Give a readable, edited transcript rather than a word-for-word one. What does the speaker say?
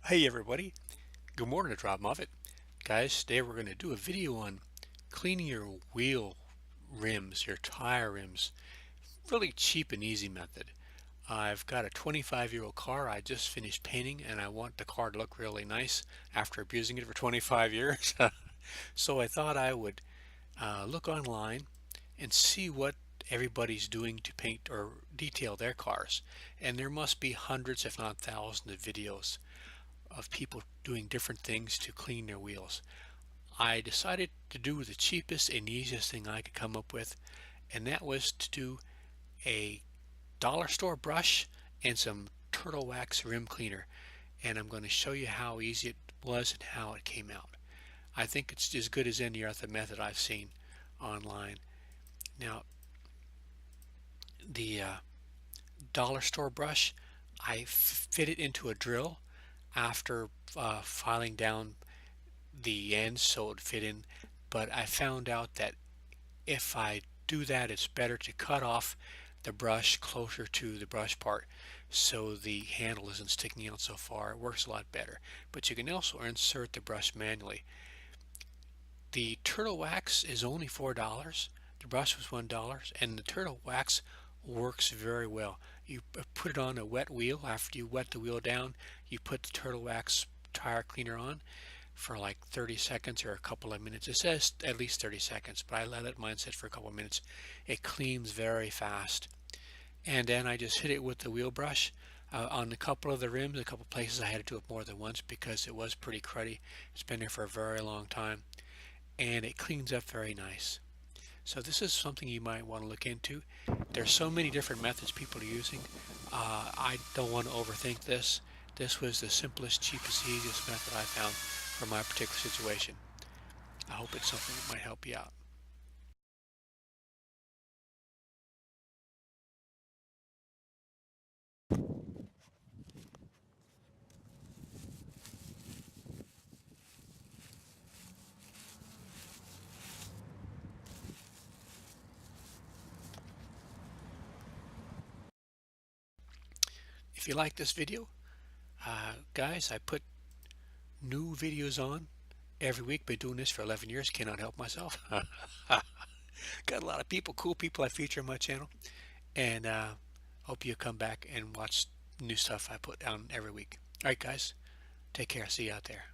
Hey everybody, good morning, it's Rob Moffett. Guys, today we're going to do a video on cleaning your wheel rims, your tire rims. Really cheap and easy method. I've got a 25-year-old car I just finished painting and I want the car to look really nice after abusing it for 25 years. So I thought I would look online and see what everybody's doing to paint or detail their cars. And there must be hundreds if not thousands of videos of people doing different things to clean their wheels. I decided to do the cheapest and easiest thing I could come up with, and that was to do a dollar store brush and some turtle wax rim cleaner. And I'm going to show you how easy it was and how it came out. I think it's as good as any other method I've seen online. Now, the dollar store brush, I fit it into a drill after filing down the ends so it would fit in, but I found out that if I do that, it's better to cut off the brush closer to the brush part so the handle isn't sticking out so far. It works a lot better, but you can also insert the brush manually. The turtle wax is only $4. The brush was $1, and the turtle wax works very well. You put it on a wet wheel. After you wet the wheel down, you put the turtle wax tire cleaner on for like 30 seconds or a couple of minutes. It says at least 30 seconds, but I let mine sit for a couple of minutes. It cleans very fast. And then I just hit it with the wheel brush on a couple of the rims. A couple places I had to do it more than once because it was pretty cruddy. It's been there for a very long time, and it cleans up very nice. So this is something you might want to look into. There's so many different methods people are using. I don't want to overthink this. This was the simplest, cheapest, easiest method I found for my particular situation. I hope it's something that might help you out. If you like this video, guys, I put new videos on every week. Been doing this for 11 years. Cannot help myself. Got a lot of people, cool people I feature on my channel. And hope you come back and watch new stuff I put down every week. All right, guys, take care. See you out there.